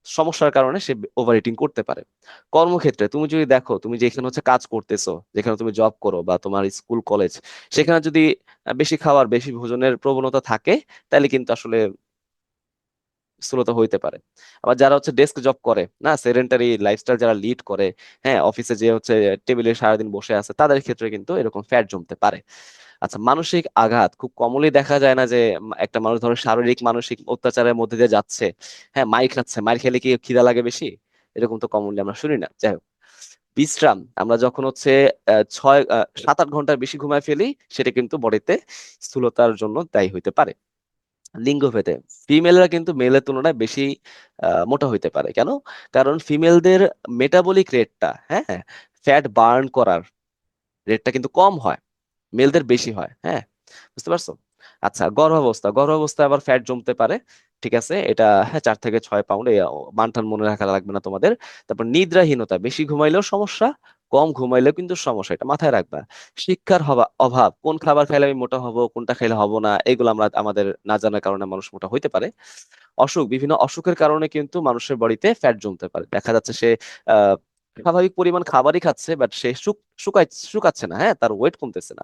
সমস্যার কারণে সে ওভার ইটিং করতে পারে। কর্মক্ষেত্রে তুমি যদি দেখো, তুমি যেখানে হচ্ছে কাজ করতেছো, যেখানে তুমি জব করো বা তোমার স্কুল কলেজ, সেখানে যদি বেশি খাওয়ার বেশি ভোজনের প্রবণতা থাকে, তাহলে কিন্তু আসলে স্থূলতা হইতে পারে। আবার যারা হচ্ছে ডেস্ক জব করে না, সেডেন্টারি লাইফস্টাইল যারা লিড করে, হ্যাঁ, অফিসে যে হচ্ছে টেবিলে সারাদিন বসে আছে, তাদের ক্ষেত্রে কিন্তু এরকম ফ্যাট জমতে পারে। আচ্ছা, মানসিক আঘাত খুব কমনলি দেখা যায় না যে একটা মানুষ ধরো শারীরিক মানসিক অত্যাচারের মধ্যে দিয়ে যাচ্ছে, হ্যাঁ, মাইর খাচ্ছে, মাইর খেলে কি খিদা লাগে বেশি? এরকম তো কমনলি আমরা শুনি না। যাই হোক, বিশ্রাম আমরা যখন হচ্ছে 7-8 ঘন্টার বেশি ঘুমায় ফেলি, সেটা কিন্তু বডিতে স্থূলতার জন্য দায়ী হইতে পারে। লিঙ্গ ভেদে ফিমেলরা কিন্তু মেলের তুলনায় বেশি মোটা হইতে পারে। কেন? কারণ ফিমেলদের মেটাবলিক রেটটা, হ্যাঁ, ফ্যাট বার্ন করার রেটটা কিন্তু কম হয়, মেলদের বেশি হয়। হ্যাঁ, বুঝতে পারছো? আচ্ছা, গর্ভাবস্থায় আবার ফ্যাট জমতে পারে। ঠিক আছে, এটা হ্যাঁ 4 থেকে 6 পাউন্ড, এই মানটান মনে রাখা লাগবে না তোমাদের। তারপর নিদ্রাহীনতা, বেশি ঘুমাইলেও সমস্যা, কম ঘুমাইলেও কিন্তু সমস্যা, এটা মাথায় রাখবা। শিক্ষার অভাব, কোন খাবার খাইলে আমি মোটা হব, কোনটা খাইলে হব না, এগুলো আমরা আমাদের না জানার কারণে মানুষ মোটা হইতে পারে। বিভিন্ন অসুখের কারণে কিন্তু মানুষের বডিতে ফ্যাট জমতে পারে। দেখা যাচ্ছে সে আহ স্বাভাবিক পরিমাণ খাবারই খাচ্ছে, বাট সে শুকাচ্ছে না, হ্যাঁ, তার ওয়েট কমতেছে না।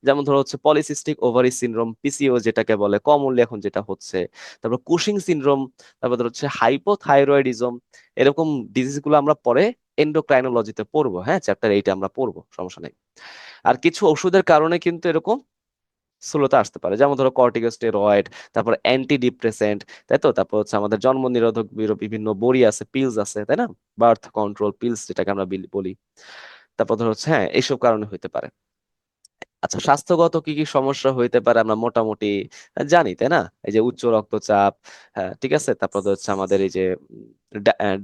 যেমন ধরো হচ্ছে পলিসিস্টিক ওভারি সিনড্রোম, পিসিও যেটাকে বলে কমনলি এখন যেটা হচ্ছে, তারপর কুশিং সিনড্রোম, তারপর ধরো হচ্ছে হাইপোথাইরয়েডিজম। এরকম ডিজিজ গুলো আমরা পরে এন্ডোক্রাইনোলজিতে পড়বো, হ্যাঁ, চ্যাপ্টার 8-এ আমরা পড়বো, সমস্যা নেই। আর কিছু ওষুধের কারণে কিন্তু এরকম স্থূলতা আসতে পারে, যেমন ধরো কর্টিকোস্টেরয়েড, তারপর অ্যান্টি ডিপ্রেসেন্ট, তাই তো, তারপর হচ্ছে আমাদের জন্ম নিরোধক বিভিন্ন বড়ি আছে, পিলস আছে, তাই না, বার্থ কন্ট্রোল পিলস যেটাকে আমরা বলি। তারপর ধরো হচ্ছে হ্যাঁ এইসব কারণে হইতে পারে। আচ্ছা, স্বাস্থ্যগত কি কি সমস্যা হইতে পারে আমরা মোটামুটি জানি, তাই না? এই যে উচ্চ রক্তচাপ, হ্যাঁ ঠিক আছে, তারপর তো হচ্ছে আমাদের এই যে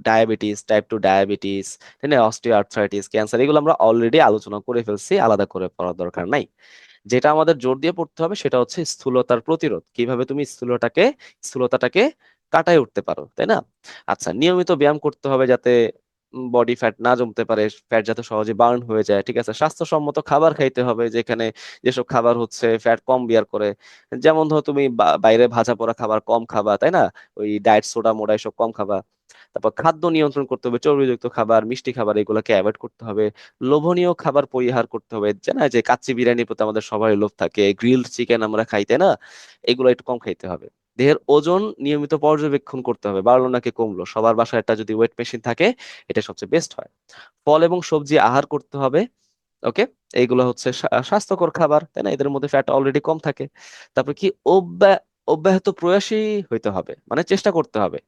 ডায়াবেটিস, টাইপ 2 ডায়াবেটিস, তাই না, অস্টিও আর্থ্রাইটিস, ক্যান্সার, এগুলো আমরা অলরেডি আলোচনা করে ফেলছি, আলাদা করে পড়ার দরকার নাই। যেটা আমাদের জোর দিয়ে পড়তে হবে সেটা হচ্ছে স্থূলতার প্রতিরোধ, কিভাবে তুমি স্থূলতাটাকে কাটায় উঠতে পারো, তাই না? আচ্ছা, নিয়মিত ব্যায়াম করতে হবে যাতে বডি ফ্যাট না জমতে পারে, ফ্যাট যাতে সহজে বার্ন হয়ে যায়। ঠিক আছে, স্বাস্থ্যসম্মত খাবার খাইতে হবে, যেখানে যেসব খাবার হচ্ছে ফ্যাট কম বিয়ার করে। যেমন ধরো তুমি বাইরে ভাজা পোড়া খাবার কম খাবা, তাই না, ওই ডায়েট সোডা মোডা এসব কম খাবা। তারপর খাদ্য নিয়ন্ত্রণ করতে হবে, চর্বিযুক্ত খাবার, মিষ্টি খাবার এগুলোকে অ্যাভয়েড করতে হবে। লোভনীয় খাবার পরিহার করতে হবে, জানা যে কাচ্চি বিরিয়ানির প্রতি আমাদের সবারই লোভ থাকে, গ্রিলড চিকেন আমরা খাই, তাই না, এগুলো একটু কম খাইতে হবে। দেহের ওজন নিয়মিত পর্যবেক্ষণ করতে হবে, বাড়লো নাকি কমলো, সবার বাসায় একটা যদি ওয়েট মেশিন থাকে, এটা সবচেয়ে বেস্ট হয়। ফল এবং সবজি আহার করতে হবে। ওকে, এইগুলো হচ্ছে স্বাস্থ্যকর খাবার, তাই না, এদের মধ্যে ফ্যাট অলরেডি কম থাকে। তারপর কি অব্যাহত প্রয়াসী হইতে হবে, মানে চেষ্টা করতে হবে।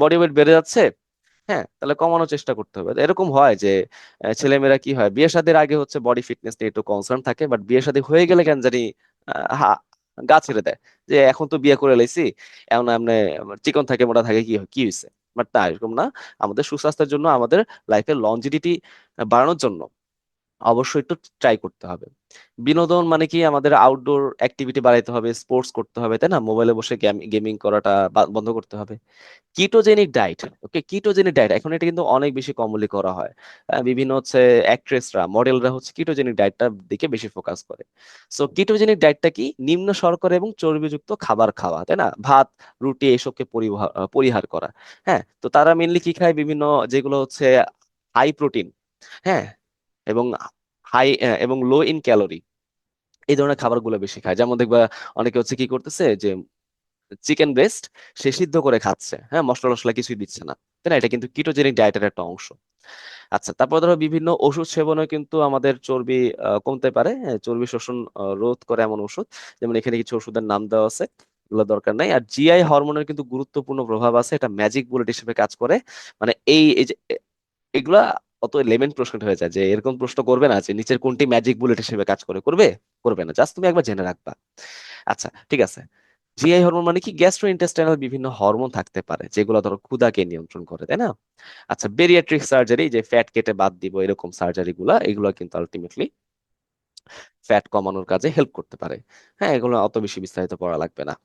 বডি ওয়েট বেড়ে যাচ্ছে, হ্যাঁ, তাহলে কমানোর চেষ্টা করতে হবে। এরকম হয় যে ছেলেমেয়েরা কি হয়, বিয়ে শাদীর আগে হচ্ছে বডি ফিটনেস নিয়ে একটু কনসার্ন থাকে, বাট বিয়ে শাদী হয়ে গেলে কেন জানি গা ছেড়ে দেয়, যে এখন তো বিয়ে করে লাইছি, এখন এমনি চিকন থাকে মোটা থাকে, কি কি হয়েছে? বাট না, এরকম না। আমাদের সুস্বাস্থ্যের জন্য, আমাদের লাইফের লনজিভিটি বাড়ানোর জন্য অবশ্যই একটু ট্রাই করতে হবে। বিনোদন মানে কি, আমাদের আউটডোর অ্যাক্টিভিটি বাড়াইতে হবে, স্পোর্টস করতে হবে, তাই না, মোবাইলে বসে গেমিং করাটা বন্ধ করতে হবে। কিটোজেনিক ডায়েট, ওকে, কিটোজেনিক ডায়েট এখন এটা কিন্তু অনেক বেশি কমনলি করা হয়। বিভিন্ন হচ্ছে অ্যাক্ট্রেসরা, মডেলরা হচ্ছে কিটোজেনিক ডায়েটটার দিকে বেশি ফোকাস করে। সো কিটোজেনিক ডায়েটটা কি, নিম্ন শর্করা এবং চর্বিযুক্ত খাবার খাওয়া, তাই না, ভাত রুটি এসবকে পরিহার করা। হ্যাঁ, তো তারা মেনলি কি খায়, বিভিন্ন যেগুলো হচ্ছে হাই প্রোটিন, হ্যাঁ, এবং এবং লো ইন ক্যালোরি, এই ধরনের খাবারগুলো বেশি খায়। যেমন দেখবা অনেকে হচ্ছে কি করতেছে, যে চিকেন ব্রেস্ট সে সিদ্ধ করে খাচ্ছে, হ্যাঁ, মশলা টশলা কিছুই দিচ্ছে না, তাই না, এটা কিন্তু কিটোজেনিক ডায়েটের একটা অংশ। আচ্ছা, তারপর ধরো বিভিন্ন ওষুধ সেবনে কিন্তু আমাদের চর্বি কমতে পারে, হ্যাঁ, চর্বি শোষণ রোধ করে এমন ওষুধ, যেমন এখানে কিছু ওষুধের নাম দেওয়া আছে, এগুলো দরকার নাই। আর জিআই হরমোনের কিন্তু গুরুত্বপূর্ণ প্রভাব আছে, এটা ম্যাজিক বুলেট হিসেবে কাজ করে। মানে এই যে এগুলা অত লেমেন প্রশ্ন হয়ে যায়, যে এরকম প্রশ্ন করবে না যে নিচের কোনটি ম্যাজিক বুলেট হিসেবে কাজ করে, করবে না, জাস্ট তুমি একবার জেনে রাখবা। আচ্ছা ঠিক আছে, জিআই হরমোন মানে কি, গ্যাস্ট্রো ইন্টেস্টাইনাল বিভিন্ন হরমোন থাকতে পারে যেগুলো ধরো ক্ষুধাকে নিয়ন্ত্রণ করে, তাই না? আচ্ছা, বেরিয়াট্রিক সার্জারি, যে ফ্যাট কেটে বাদ দিব এরকম সার্জারি গুলা, এগুলো কিন্তু আলটিমেটলি ফ্যাট কমানোর কাজে হেল্প করতে পারে। হ্যাঁ, এগুলো অত বেশি বিস্তারিত পড়া লাগবে না।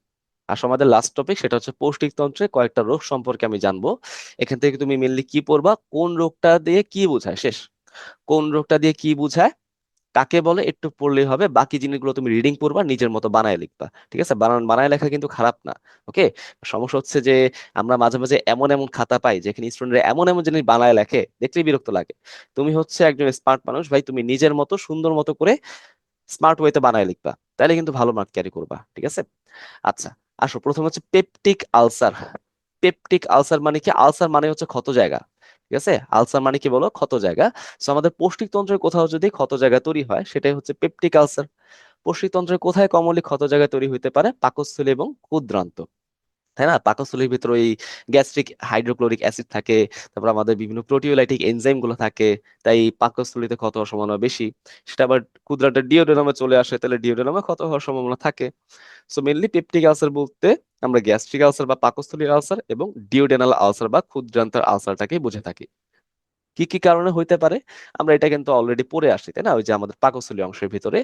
আসলে আমাদের লাস্ট টপিক সেটা হচ্ছে পৌষ্টিকতন্ত্রে কয়েকটা রোগ সম্পর্কে আমি জানবো। এখান থেকে তুমি মেনলি কি পড়বা, কোন রোগটা দিয়ে কি বোঝায়, শেষ। কোন রোগটা দিয়ে কি বোঝায়, কাকে বলে, একটু পড়লেই হবে, বাকি জিনিসগুলো তুমি রিডিং পড়বা, নিজের মতো বানায় লিখবা। ঠিক আছে, বানায় লেখা কিন্তু খারাপ না। ওকে, সমস্যা হচ্ছে যে আমরা মাঝে মাঝে এমন এমন খাতা পাই যেখানে স্টুডেন্টরা এমন এমন জিনিস বানায় লেখে, দেখলেই বিরক্ত লাগে। তুমি হচ্ছে একজন স্মার্ট মানুষ ভাই, তুমি নিজের মতো সুন্দর মতো করে স্মার্ট ওয়েতে বানায় লিখবা, তাহলে কিন্তু ভালো মার্ক ক্যারি করবা। ঠিক আছে? আচ্ছা, আসো, প্রথমে হচ্ছে পেপটিক আলসার। পেপটিক আলসার মানে কি? আলসার মানে হচ্ছে ক্ষত জায়গা। ঠিক আছে, আলসার মানে কি বলো? ক্ষত জায়গা। তো আমাদের পৌষ্টিকতন্ত্রের কোথাও যদি ক্ষত জায়গা তৈরি হয়, সেটাই হচ্ছে পেপটিক আলসার। পৌষ্টিকতন্ত্রের কোথায় কমলি ক্ষত জায়গা তৈরি হইতে পারে? পাকস্থলী এবং ক্ষুদ্রান্ত। তাই না? পাকস্থলীর ভিতরে ওই গ্যাস্ট্রিক হাইড্রোক্লোরিক অ্যাসিড থাকে, তারপর আমাদের বিভিন্ন প্রোটিওলাইটিক এনজাইম গুলো থাকে। তাই পাকস্থলীতে ক্ষত হওয়ার সম্ভাবনা বেশি। সেটা আবার ক্ষুদ্রান্তে ডিওডেনামে চলে আসে, তাহলে ডিওডেনামে ক্ষত হওয়ার সম্ভাবনা থাকে। সো মেনলি পেপটিক আলসার বলতে আমরা গ্যাস্ট্রিক আলসার বা পাকস্থলীর আলসার এবং ডিওডেনাল আলসার বা ক্ষুদ্রান্তের আলসারটাকে বুঝে থাকি। কি কি কারণে হইতে পারে আমরা এটা কিন্তু অলরেডি পড়ে আসছি, তাই না? ওই যে আমাদের পাকস্থলী অংশের ভিতরে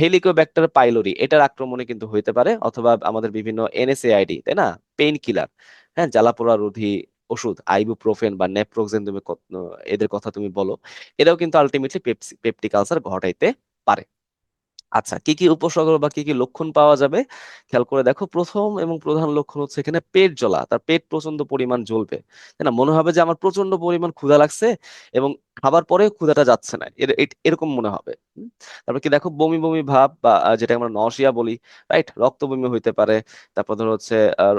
হেলিকোব্যাক্টার পাইলোরি, এটার আক্রমণে কিন্তু হইতে পারে, অথবা আমাদের বিভিন্ন এনএসএআইডি, তাই না, পেইন কিলার, হ্যাঁ, জ্বালাপোড়া রোধী ওষুধ, আইবুপ্রোফেন বা নেপ্রোক্সেন, তুমি এদের কথা তুমি বলো, এরাও কিন্তু আলটিমেটলি পেপটিক আলসার ঘটাইতে পারে। আচ্ছা, কি কি উপসর্গ বা কি কি লক্ষণ পাওয়া যাবে খেয়াল করে দেখো। প্রথম এবং প্রধান লক্ষণ হচ্ছে এখানে পেট জ্বলা, তার পেট প্রচন্ড পরিমাণ জ্বলবে, তাই না? মনে হবে যে আমার প্রচন্ড পরিমাণ ক্ষুধা লাগছে এবং খাবার পরেও ক্ষুধাটা যাচ্ছে না, এরকম মনে হবে। তারপর কি দেখো, বমি বমি ভাব বা যেটা আমরা নসিয়া বলি, রাইট, রক্ত বমি হইতে পারে। তারপর ধরো হচ্ছে আহ,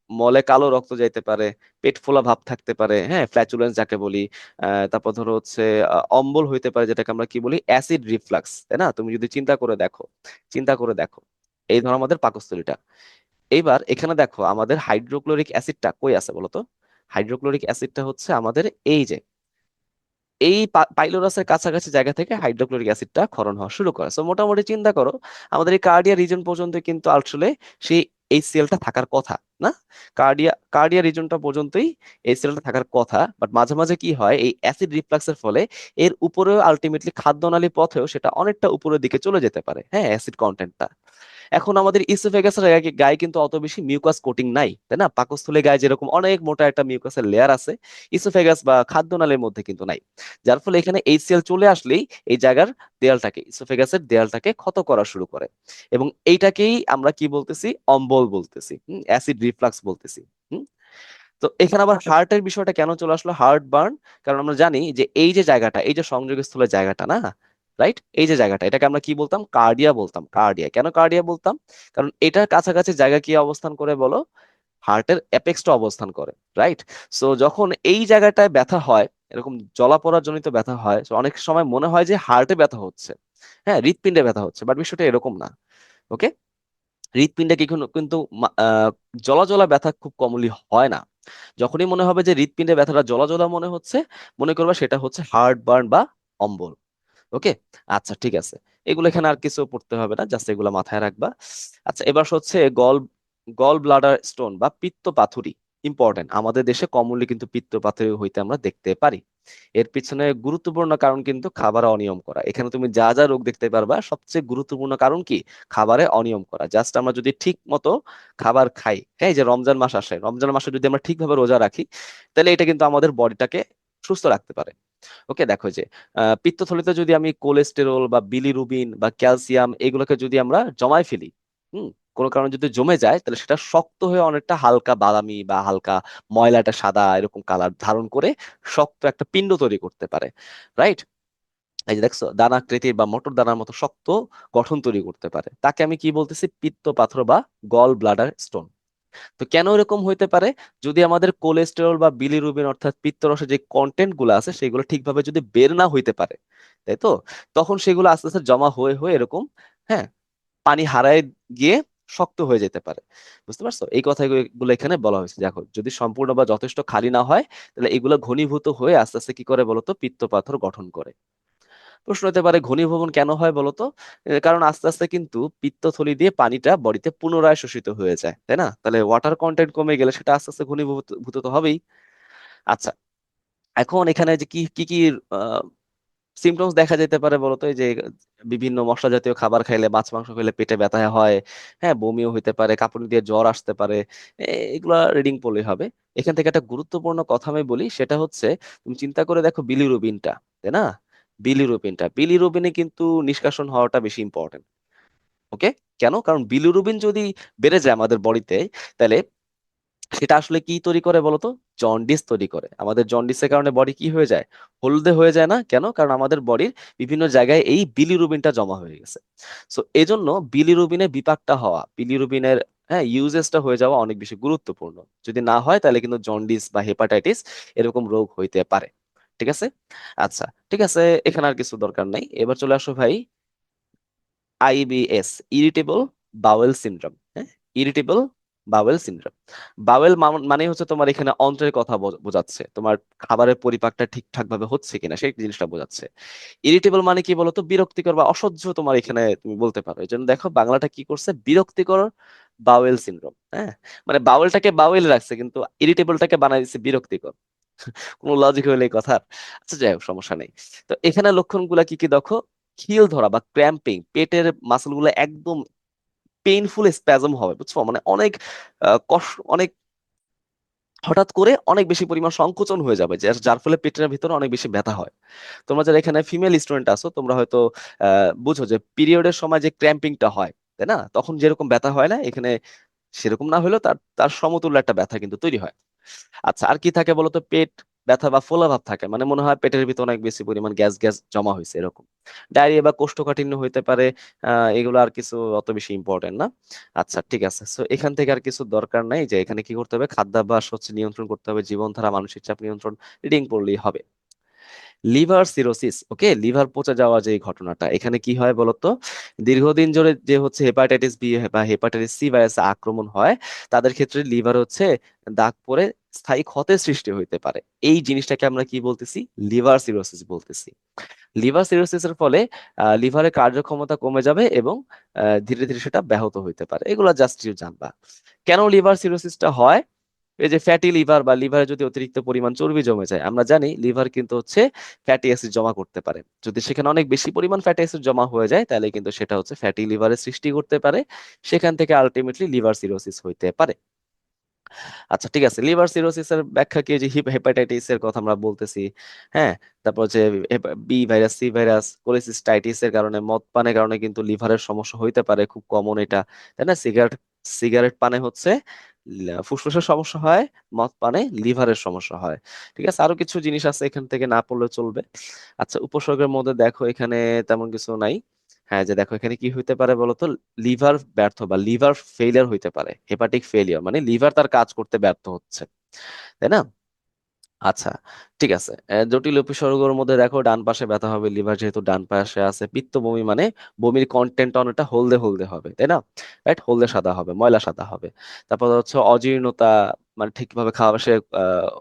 মলে কালো রক্ত যাইতে পারে, পেট ফোলা ভাব থাকতে পারে, হ্যাঁ, ফ্ল্যাচুলেন্স যাকে বলি। তারপর ধরো হচ্ছে অম্বল হইতে পারে, যেটাকে আমরা কি বলি, অ্যাসিড রিফ্লাক্স, তাই না? তুমি যদি চিন্তা করে দেখো এই ধরো আমাদের পাকস্থলীটা। এইবার এখানে দেখো আমাদের হাইড্রোক্লোরিক অ্যাসিডটা কই আছে বলো তো? হাইড্রোক্লোরিক অ্যাসিডটা হচ্ছে আমাদের এই যে এই পাইলোরাসের কাছাকাছি জায়গা থেকে হাইড্রোক্লোরিক অ্যাসিডটা ক্ষরণ হওয়া শুরু করে। সো মোটামুটি চিন্তা করো, আমাদের এই কার্ডিয়া রিজন পর্যন্ত কিন্তু আসলে সেই HCl-টা থাকার কথা, না? কার্ডিয়া রিজনটা পর্যন্তই HCl-টা থাকার কথা, বাট মাঝে মাঝে কি হয়, এই অ্যাসিড রিফ্লাক্সের ফলে এর উপরেও আলটিমেটলি খাদ্যনালী পথেও সেটা অনেকটা উপরের দিকে চলে যেতে পারে, হ্যাঁ, অ্যাসিড কন্টেন্টটা। এখন আমাদের ইসোফেগাসের গায়ে কিন্তু অত বেশি মিউকাস কোটিং নাই, তাই না? পাকস্থলীর গায়ে যেরকম অনেক মোটা একটা মিউকাসের লেয়ার আছে, ইসোফেগাস বা খাদ্যনালীর মধ্যে কিন্তু নাই। যার ফলে এখানে HCl চলে আসলেই এই জায়গার দেয়ালটাকে, ইসোফেগাসের দেয়ালটাকে ক্ষত করা শুরু করে। এবং এইটাকেই আমরা কি বলতেছি? অম্বল বলতেছি, অ্যাসিড রিফ্লাক্স বলতেছি। হুম। তো এখানে আবার হার্টের বিষয়টা কেন চলে আসলো, হার্ট বার্ন? কারণ আমরা জানি যে এই যে জায়গাটা, এই যে সংযোগস্থলের জায়গাটা, না, রাইট, এই যে জায়গাটা, এটাকে আমরা কি বলতাম? কার্ডিয়া বলতাম। কার্ডিয়া, কেন কার্ডিয়া বলতাম? কারণ এটার কাছাকাছি জায়গা কি অবস্থান করে বলো? হার্টের অ্যাপেক্সটা অবস্থান করে, রাইট। সো যখন এই জায়গাটায় ব্যথা হয়, এরকম জলাপোড়া জনিত ব্যথা হয়, so অনেক সময় মনে হয় যে হার্টে ব্যথা হচ্ছে, হ্যাঁ, হৃৎপিণ্ডে ব্যথা হচ্ছে, বাট বিষয়টা এরকম না। ওকে, হৃৎপিণ্ডে কিন্তু জলা জলা ব্যথা খুব কমনলি হয় না। যখনই মনে হবে যে হৃৎপিণ্ডে ব্যথাটা জলা জলা মনে হচ্ছে, মনে করবা সেটা হচ্ছে হার্ট বার্ন বা অম্বল। ওকে, আচ্ছা, ঠিক আছে। এগুলো এখানে আর কিছু পড়তে হবে না, জাস্ট এগুলো মাথায় রাখবা। আচ্ছা, এবার হচ্ছে গল গল ব্লাডার স্টোন বা পিত্ত পাথুরি। ইম্পর্টেন্ট, আমাদের দেশে কমনলি কিন্তু পিত্ত পাথুরি হইতে আমরা দেখতে পারি। এর পিছনে গুরুত্বপূর্ণ কারণ কিন্তু খাবারে অনিয়ম করা। এখানে তুমি যা যা রোগ দেখতে পারবা, সবচেয়ে গুরুত্বপূর্ণ কারণ কি? খাবারে অনিয়ম করা। জাস্ট আমরা যদি ঠিক মতো খাবার খাই, হ্যাঁ, এই যে রমজান মাস আসে, রমজান মাসে যদি আমরা ঠিকভাবে রোজা রাখি, তাহলে এটা কিন্তু আমাদের বডিটাকে সুস্থ রাখতে পারে। ওকে, দেখো যে পিত্তথলিতে যদি আমি কোলেস্টেরল বা বিলিরুবিন বা ক্যালসিয়াম এগুলোকে যদি আমরা জমায় ফেলি, হুম, কোনো কারণে যদি জমে যায়, তাহলে সেটা শক্ত হয়ে অনেকটা হালকা বাদামি বা হালকা ময়লাটা সাদা এরকম কালার ধারণ করে শক্ত একটা পিণ্ড তৈরি করতে পারে, রাইট। এই যে দেখছো, দানাকৃতির বা মটর দানার মতো শক্ত গঠন তৈরি করতে পারে, তাকে আমি কি বলতেছি? পিত্ত পাথর বা গল ব্লাডার স্টোন। তো কেন এরকম হইতে পারে? যদি আমাদের কোলেস্টেরল বা বিলিরুবিন অর্থাৎ পিত্তরসের যে কন্টেন্ট গুলো আছে সেগুলো ঠিকভাবে যদি বের না হইতে পারে, তাই তো, তখন সেগুলো আস্তে আস্তে জমা হয়ে হয়ে এরকম, হ্যাঁ, পানি হারায় গিয়ে শক্ত হয়ে যেতে পারে। বুঝতে পারছো? এই কথাগুলো এখানে বলা হয়েছে। দেখো, যদি সম্পূর্ণ বা যথেষ্ট খালি না হয়, তাহলে এগুলো ঘনীভূত হয়ে আস্তে আস্তে কি করে বলতো? পিত্ত পাথর গঠন করে। প্রশ্ন হতে পারে, ঘনীভবন কেন হয় বলতো? কারণ আস্তে আস্তে কিন্তু পিত্তথলি দিয়ে পানিটা বডিতে পুনরায় শোষিত হয়ে যায়, তাই না? তাহলে ওয়াটার কন্টেন্ট কমে গেলে সেটা আস্তে আস্তে ঘনীভূত ভূত তো হবেই। আচ্ছা, এখন এখানে যে কি কি কি সিমটমস দেখা যেতে পারে বলতো? এই যে বিভিন্ন মশলা জাতীয় খাবার খাইলে, মাছ মাংস খেলে পেটে ব্যথা হয়, হ্যাঁ, বমিও হইতে পারে, কাঁপুনি দিয়ে জ্বর আসতে পারে। এগুলা রিডিং পড়লেই হবে। এখান থেকে একটা গুরুত্বপূর্ণ কথা আমি বলি, সেটা হচ্ছে তুমি চিন্তা করে দেখো বিলিরুবিনটা, তাই না? বিলিরুবিনে কিন্তু নিষ্কাশন হওয়াটা বেশি ইম্পর্টেন্ট। ওকে, কেন? কারণ বিলিরুবিন যদি বেড়ে যায় আমাদের বডিতে, তাহলে সেটা আসলে কি তৈরি করে বলতো? জন্ডিস তৈরি করে। আমাদের জন্ডিসের কারণে বডি কি হয়ে যায়? হলদে হয়ে যায় না কেন? কারণ আমাদের বডির বিভিন্ন জায়গায় এই বিলিরুবিনটা জমা হয়ে গেছে। সো এজন্য বিলিরুবিনের বিপাকটা হওয়া, বিলিরুবিনের ইউজেসটা হয়ে যাওয়া অনেক বেশি গুরুত্বপূর্ণ। যদি না হয় তাহলে কিন্তু জন্ডিস বা হেপাটাইটিস এরকম রোগ হইতে পারে। ঠিক আছে? আচ্ছা, ঠিক আছে, এখানে আর কিছু দরকার নাই। এবার চলে আসো ভাই, আইবিএস, ইরিটেবল বাওয়েল সিনড্রোম। হ্যাঁ, ইরিটেবল বাওয়েল সিনড্রোম। বাওয়েল মানে হচ্ছে তোমার এখানে অন্ত্রের কথা বোঝাচ্ছে, তোমার খাবারের পরিপাকটা ঠিকঠাক ভাবে হচ্ছে কিনা সেই জিনিসটা বোঝাচ্ছে। ইরিটেবল মানে কি বলতো? বিরক্তিকর বা অসহ্য, তোমার এখানে তুমি বলতে পারো। এই জন্য দেখো বাংলাটা কি করছে, বিরক্তিকর বাওয়েল সিনড্রোম। হ্যাঁ, মানে বাওয়েলটাকে বাওয়েল রাখছে কিন্তু ইরিটেবলটাকে বানাই দিচ্ছে বিরক্তিকর। কোনো লজিক হইলে এই কথা। আচ্ছা, যাই হোক, সমস্যা নেই। তো এখানে লক্ষণগুলা কি কি দেখো? খিল ধরা বা ক্র্যাম্পিং, পেটের মাসল গুলো একদম পেইনফুল স্প্যাজম হবে, বুঝছো? মানে অনেক কষ্ট, অনেক হঠাৎ করে অনেক বেশি পরিমাণ সংকোচন হয়ে যাবে, যার ফলে পেটের ভিতরে অনেক বেশি ব্যথা হয়। তোমরা যারা এখানে ফিমেল স্টুডেন্ট আছো, তোমরা হয়তো বুঝো যে পিরিয়ডের সময় যে ক্র্যাম্পিংটা হয়, তাই না? তখন যেরকম ব্যথা হয় না, এখানে সেরকম না হলেও তার তার সমতুল্য একটা ব্যথা কিন্তু তৈরি হয়। আচ্ছা, আর কি থাকে বলতো? পেট ব্যথা বা ফোলা ভাব থাকে, মানে মনে হয় পেটের ভিতর অনেক বেশি পরিমাণ গ্যাস গ্যাস জমা হয়েছে এরকম। ডায়রিয়া বা কোষ্ঠকাঠিন্য হইতে পারে। এগুলো আর কিছু অত বেশি ইম্পর্টেন্ট না। আচ্ছা, ঠিক আছে, সো এখান থেকে আর কিছু দরকার নাই। যে এখানে কি করতে হবে? খাদ্যাভ্যাস হচ্ছে নিয়ন্ত্রণ করতে হবে, জীবনধারা, মানসিক চাপ নিয়ন্ত্রণ, রিডিং পড়লেই হবে। লিভার সিরোসিস, ওকে, লিভার পচে যাওয়া যে ঘটনাটা, এখানে কি হয় বলতো? দীর্ঘদিন ধরে যে হচ্ছে হেপাটাইটিস বি বা হেপাটাইটিস সি ভাইরাসে আক্রমণ হয়, তাদের ক্ষেত্রে লিভার হচ্ছে দাগ পড়ে স্থায়ী ক্ষতের সৃষ্টি হইতে পারে। এই জিনিসটাকে আমরা কি বলতেছি? লিভার সিরোসিস বলতেছি। লিভার সিরোসিসের ফলে লিভারের কার্যক্ষমতা কমে যাবে এবং ধীরে ধীরে সেটা ব্যাহত হইতে পারে। এগুলো জাস্ট জানবা। কেন লিভার সিরোসিসটা হয়? এই যে ফ্যাটি লিভার বা লিভারে যদি অতিরিক্ত পরিমাণ চর্বি জমে যায়, আমরা জানি লিভার কিন্তু হচ্ছে ফ্যাটি অ্যাসিড জমা করতে পারে। যদি সেখানে অনেক বেশি পরিমাণ ফ্যাটি অ্যাসিড জমা হয়ে যায়, তাহলে কিন্তু সেটা হচ্ছে ফ্যাটি লিভারের সৃষ্টি করতে পারে। সেখান থেকে আলটিমেটলি লিভার সিরোসিস হইতে পারে। আচ্ছা, ঠিক আছে, লিভার সিরোসিস এর ব্যাখ্যা কি? যে হেপাটাইটিস এর কথা আমরা বলতেছি। হ্যাঁ, তারপর যে B virus, C virus, cholecystitis এর কারণে, মদ পানের কারণে কিন্তু লিভারের সমস্যা হইতে পারে, খুব কমন এটা, তাই না? সিগারেট সিগারেট পানে হচ্ছে ফুসফুসের সমস্যা হয়, মদ পানে লিভারের সমস্যা হয়। ঠিক আছে, আরো কিছু জিনিস আছে, এখান থেকে না পড়লে চলবে। আচ্ছা, উপসর্গের মধ্যে দেখো এখানে তেমন কিছু নাই। হ্যাঁ, যে দেখো এখানে কি হইতে পারে বলতো? লিভার ব্যর্থ বা লিভার ফেলিয়ার হইতে পারে। হেপাটিক ফেলিয়ার মানে লিভার তার কাজ করতে ব্যর্থ হচ্ছে, তাই না? আচ্ছা, ঠিক আছে, জটিল উপসর্গের মধ্যে দেখো ডান পাশে ব্যথা হবে, লিভার যেহেতু ডান পাশে আছে। পিত্ত বমি মানে বমির কন্টেন্ট অনেকটা হলদে হলদে হবে, তাই না? রাইট, হলদে সাদা হবে, ময়লা সাদা হবে। তারপর হচ্ছে অজীর্ণতা, মানে ঠিকভাবে খাওয়া সে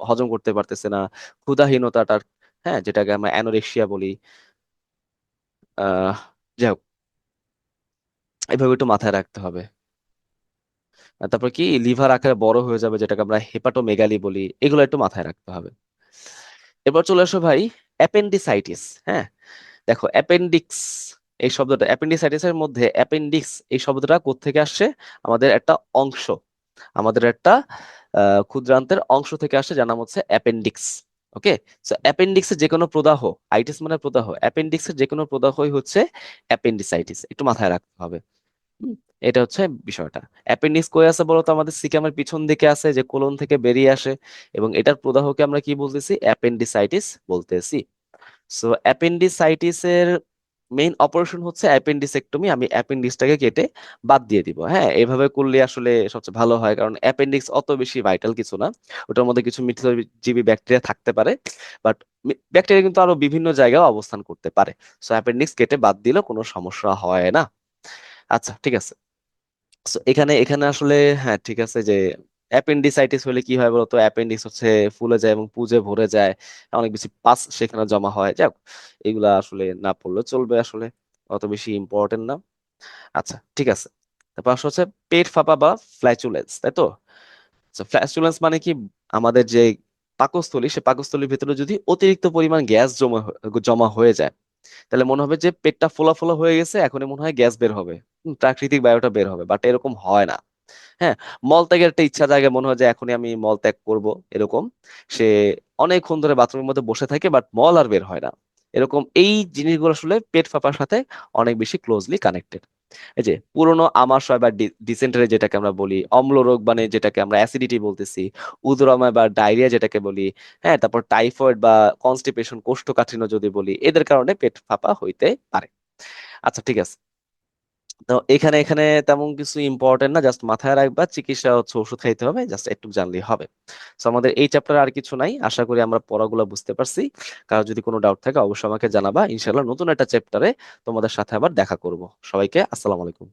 হজম করতে পারতেছে না। ক্ষুধাহীনতাটার, হ্যাঁ, যেটাকে আমরা অ্যানোরেক্সিয়া বলি। আহ যাই হোক, এভাবে একটু মাথায় রাখতে হবে। আর তারপর কি, লিভার আকারে বড় হয়ে যাবে, যেটাকে আমরা হেপাটোমেগালি বলি। এগুলো একটু মাথায় রাখতে হবে। এবার চলে আসো ভাই, অ্যাপেন্ডিসাইটিস। হ্যাঁ, দেখো অ্যাপেন্ডিক্স এই শব্দটা, অ্যাপেন্ডিসাইটিস এর মধ্যে অ্যাপেন্ডিক্স এই শব্দটা কোত্থেকে আসছে? আমাদের একটা অংশ, আমাদের একটা ক্ষুদ্রান্তের অংশ থেকে আসছে, যার নাম হচ্ছে অ্যাপেন্ডিক্স। ওকে, সো অ্যাপেন্ডিক্সের যে কোনো প্রদাহ, আইটিস মানে প্রদাহ, অ্যাপেন্ডিক্সের যে কোনো প্রদাহই হচ্ছে অ্যাপেন্ডিসাইটিস, একটু মাথায় রাখতে হবে। হুম, এটা হচ্ছে বিষয়টা। অ্যাপেন্ডিক্স কই আছে বলতো? আমাদের সিকামের পিছন দিকে আছে, যে কোলন থেকে বেরিয়ে আসে। এবং এটার প্রদাহকে আমরা কি বলতেছি? অ্যাপেন্ডিসাইটিস বলতেছি। সো অ্যাপেন্ডিসাইটিস এর মেইন অপারেশন হচ্ছে অ্যাপেন্ডিসেক্টমি। আমি অ্যাপেন্ডিক্সটাকে কেটে বাদ দিয়ে দিব। হ্যাঁ, এভাবে করলে আসলে সবচেয়ে ভালো হয়, কারণ অ্যাপেন্ডিক্স অত বেশি ভাইটাল কিছু না। ওটার মধ্যে কিছু মিথিলজীবী ব্যাকটেরিয়া থাকতে পারে, বাট ব্যাকটেরিয়া কিন্তু আরো বিভিন্ন জায়গায় অবস্থান করতে পারে। সো অ্যাপেন্ডিক্স কেটে বাদ দিলে কোনো সমস্যা হয় না। আচ্ছা, ঠিক আছে। So, এখানে এখানে আসলে, হ্যাঁ, ঠিক আছে, যে অ্যাপেন্ডিসাইটিস হলে কি হয় বলতো? অ্যাপেন্ডিক্স হচ্ছে ফুলে যায় এবং পুজে ভরে যায়, অনেক বেশি পাস সেখানে জমা হয়। যাক, এগুলা আসলে না পড়লে চলবে, আসলে অত বেশি ইম্পর্টেন্ট না। আচ্ছা, ঠিক আছে। তারপর আসলে হচ্ছে পেট ফাঁপা বা ফ্ল্যাচুলেন্স, তাই তো? ফ্ল্যাচুলেন্স মানে কি? আমাদের যে পাকস্থলী, সে পাকস্থলীর ভিতরে যদি অতিরিক্ত পরিমাণ গ্যাস জমা হয়ে যায়, তাহলে মনে হবে যে পেটটা ফোলা ফোলা হয়ে গেছে, এখনই মনে হয় গ্যাস বের হবে। প্রাকৃতিক বায়ুটা বের হবে, বাট এরকম হয় না। হ্যাঁ, মল ত্যাগের একটা ইচ্ছা জাগে, মনে হয় যে এখনই আমি মল ত্যাগ করব, এরকম। সে অনেকক্ষণ ধরে বাথরুমের মধ্যে বসে থাকে, বাট মল আর বের হয় না। এরকম এই জিনিসগুলো আসলে পেট ফাঁপার সাথে অনেক বেশি ক্লোজলি কানেক্টেড। এই যে পুরনো আমাশয় বা ডিসেন্টারি যেটাকে আমরা বলি, অম্ল রোগ মানে যেটাকে আমরা অ্যাসিডিটি বলতেছি, উদরাময় বা ডায়রিয়া যেটাকে বলি, হ্যাঁ, তারপর টাইফয়েড বা কনস্টিপেশন কোষ্ঠকাঠিন্য যদি বলি, এদের কারণে পেট ফাঁপা হইতে পারে। আচ্ছা, ঠিক আছে। তো এখানে এখানে তেমন কিছু ইম্পর্টেন্ট না, জাস্ট মাথায় রাখবা চিকিৎসা হচ্ছে ওষুধ খাইতে হবে, জাস্ট একটু জানলেই হবে। তো আমাদের এই চ্যাপ্টারে আর কিছু নাই, আশা করি আমরা পড়াগুলো বুঝতে পারছি। কারো যদি কোনো ডাউট থাকে অবশ্যই আমাকে জানাবা, ইনশাল্লাহ নতুন একটা চ্যাপ্টারে তোমাদের সাথে আবার দেখা করব। সবাইকে আসসালামু আলাইকুম।